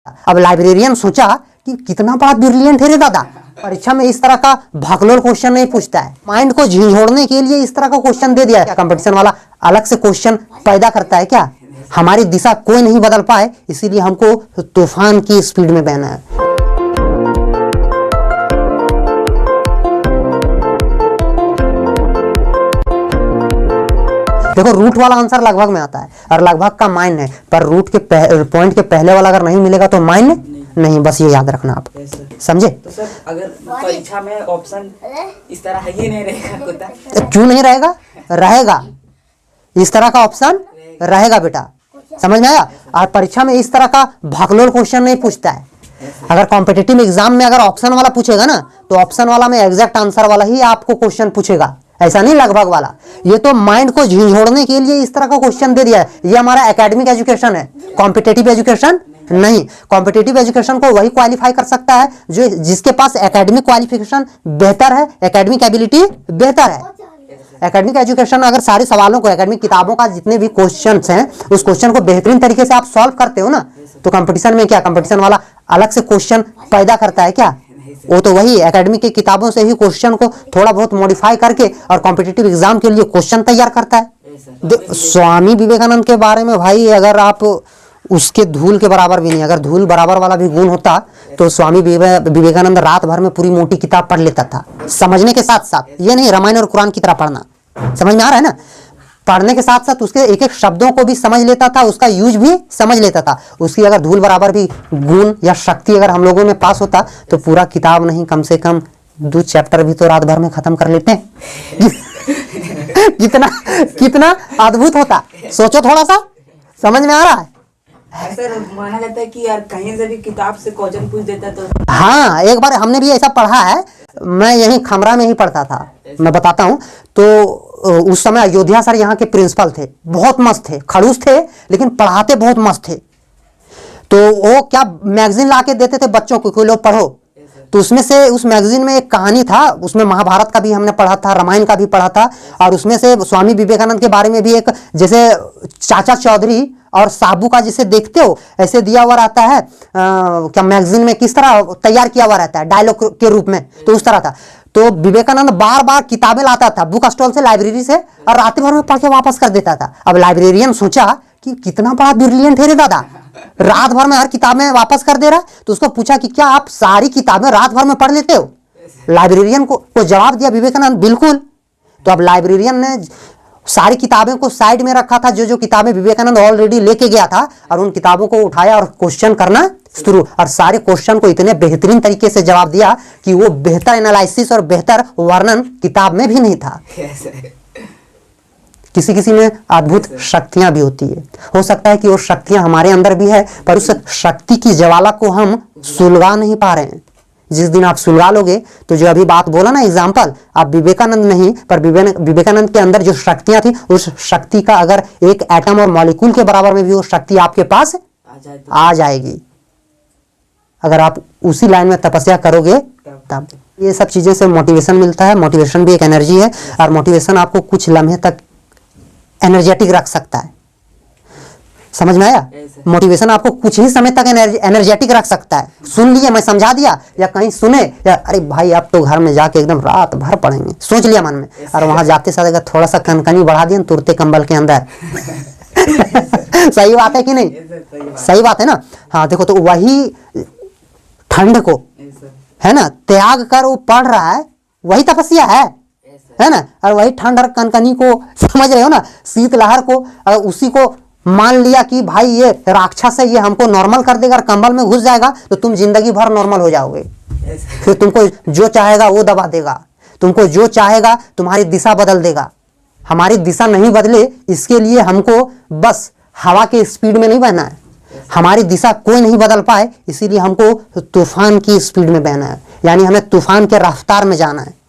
अब लाइब्रेरियन सोचा कि कितना बड़ा ब्रिलियंट है रे दादा, परीक्षा में इस तरह का भागलोल क्वेश्चन नहीं पूछता है। माइंड को झिझोड़ने के लिए इस तरह का क्वेश्चन दे दिया। क्या कंपटीशन वाला अलग से क्वेश्चन पैदा करता है क्या? हमारी दिशा कोई नहीं बदल पाए, इसीलिए हमको तूफान की स्पीड में बहना है। देखो, रूट वाला आंसर लगभग में आता है और लगभग का माइंड है, पर रूट के पॉइंट के पहले वाला अगर नहीं मिलेगा तो माइंड नहीं। बस ये याद रखना आप, समझे? तो सर अगर परीक्षा में ऑप्शन इस तरह ही नहीं रहेगा तो क्यों नहीं रहेगा? रहेगा, इस तरह का ऑप्शन रहेगा बेटा, समझ में आया? और परीक्षा में इस तरह का भागलोल क्वेश्चन नहीं पूछता है। अगर कॉम्पिटिटिव एग्जाम में अगर ऑप्शन वाला पूछेगा ना, तो ऑप्शन वाला में एग्जैक्ट आंसर वाला ही आपको क्वेश्चन पूछेगा, ऐसा नहीं लगभग वाला। ये तो माइंड को झिझोड़ने के लिए इस तरह का क्वेश्चन दे दिया है। ये हमारा एकेडमिक एजुकेशन है, कॉम्पिटिटिव एजुकेशन नहीं। कॉम्पिटिटिव एजुकेशन को वही क्वालिफाई कर सकता है जो जिसके पास एकेडमिक क्वालिफिकेशन बेहतर है, एकेडमिक एबिलिटी बेहतर है। एकेडमिक एजुकेशन अगर सारे सवालों को, एकेडमिक किताबों का जितने भी क्वेश्चंस हैं, उस क्वेश्चन को बेहतरीन तरीके से आप सॉल्व करते हो ना, तो कंपटीशन में क्या कंपटीशन वाला अलग से क्वेश्चन पैदा करता है क्या? वो तो वही एकेडमिक की किताबों से ही क्वेश्चन को थोड़ा बहुत मॉडिफाई करके और कॉम्पिटिटिव एग्जाम के लिए क्वेश्चन तैयार करता है। स्वामी विवेकानंद के बारे में भाई, अगर आप उसके धूल के बराबर भी नहीं, अगर धूल बराबर वाला भी गुण होता तो स्वामी विवेकानंद रात भर में पूरी मोटी किताब पढ़ लेता था, समझने के साथ साथ। ये नहीं रामायण और कुरान की तरह पढ़ना, समझ में आ रहा है ना? पढ़ने के साथ साथ उसके एक एक शब्दों को भी समझ लेता था, उसका यूज भी समझ लेता था। उसकी अगर धूल बराबर भी गुण या शक्ति अगर हम लोगों में पास होता तो पूरा किताब नहीं, कम से कम 2 चैप्टर भी तो रात भर में खत्म कर लेते हैं। कितना कितना अद्भुत होता, सोचो थोड़ा सा, समझ में आ रहा है? ऐसा माना जाता है कि यार कहीं से भी किताब से क्वेश्चन पूछ देता तो। हाँ, एक बार हमने भी ऐसा पढ़ा है, मैं यहीं खमरा में ही पढ़ता था, मैं बताता हूँ। तो उस समय अयोध्या सर यहाँ के प्रिंसिपल थे, बहुत मस्त थे, खड़ूस थे लेकिन पढ़ाते बहुत मस्त थे। तो वो क्या मैगजीन ला के देते थे बच्चों को, कोई लोग पढ़ो, तो उसमें से उस मैगजीन में एक कहानी था, उसमें महाभारत का भी हमने पढ़ा था, रामायण का भी पढ़ा था, और उसमें से स्वामी विवेकानंद के बारे में भी एक, जैसे चाचा चौधरी और साबू का जिसे देखते हो ऐसे दिया हुआ रहता है, क्या मैगजीन में किस तरह तैयार किया हुआ रहता है डायलॉग के रूप में, तो उस तरह था। तो विवेकानंद बार बार किताबें लाता था बुक स्टॉल से, लाइब्रेरी से, और रात भर में पढ़ के वापस कर देता था। अब लाइब्रेरियन सोचा कि कितना बड़ा ब्रिलियंट है रे दादा, रात भर में हर किताबें वापस कर दे रहा है। तो उसको पूछा कि क्या आप सारी किताबें रात भर में पढ़ लेते हो? लाइब्रेरियन को जवाब दिया विवेकानंद, बिल्कुल। तो अब लाइब्रेरियन ने सारी किताबें को साइड में रखा था, जो किताबें विवेकानंद ऑलरेडी लेके गया था, और उन किताबों को उठाया और क्वेश्चन करना शुरू, और सारे क्वेश्चन को इतने बेहतरीन तरीके से जवाब दिया कि वो बेहतर एनालिसिस और बेहतर वर्णन किताब में भी नहीं था। किसी किसी में अद्भुत शक्तियां भी होती है, हो सकता है कि वो शक्तियां हमारे अंदर भी है, पर उस शक्ति की ज्वाला को हम सुलगा नहीं पा रहे हैं। जिस दिन आप सुलगा लोगे, तो जो अभी बात बोला ना एग्जाम्पल, आप विवेकानंद नहीं, पर विवेकानंद के अंदर जो शक्तियां थी, उस शक्ति का अगर एक एटम और मॉलिक्यूल के बराबर में भी वो शक्ति आपके पास आ जाएगी, अगर आप उसी लाइन में तपस्या करोगे तब। ये सब चीजें से मोटिवेशन मिलता है। मोटिवेशन भी एक एनर्जी है, और मोटिवेशन आपको कुछ लम्हे तक एनर्जेटिक रख सकता है, समझ में आया? मोटिवेशन आपको कुछ ही समय तक एनर्जेटिक रख सकता है। सुन लिए, मैं समझा दिया, या कहीं सुने, या अरे भाई अब तो घर में जाके एकदम रात भर पढ़ेंगे, सोच लिया मन में, और वहां जाते साथ अगर थोड़ा सा कनकनी बढ़ा दिया तुरते कंबल के अंदर। सही बात है कि नहीं? सही बात है ना? हाँ, देखो, तो वही ठंड को है ना त्याग कर वो पढ़ रहा है, वही तपस्या है ना? और वही ठंड और कनकनी को, समझ रहे हो ना, शीतलहर को, उसी को मान लिया कि भाई ये राक्षस है, ये हमको नॉर्मल कर देगा और कंबल में घुस जाएगा, तो तुम जिंदगी भर नॉर्मल हो जाओगे। फिर तुमको जो चाहेगा वो दबा देगा, तुमको जो चाहेगा तुम्हारी दिशा बदल देगा। हमारी दिशा नहीं बदले, इसके लिए हमको बस हवा के स्पीड में नहीं बहना है, हमारी दिशा कोई नहीं बदल पाए, इसीलिए हमको तूफान की स्पीड में बहना है, यानी हमें तूफान के रफ्तार में जाना है।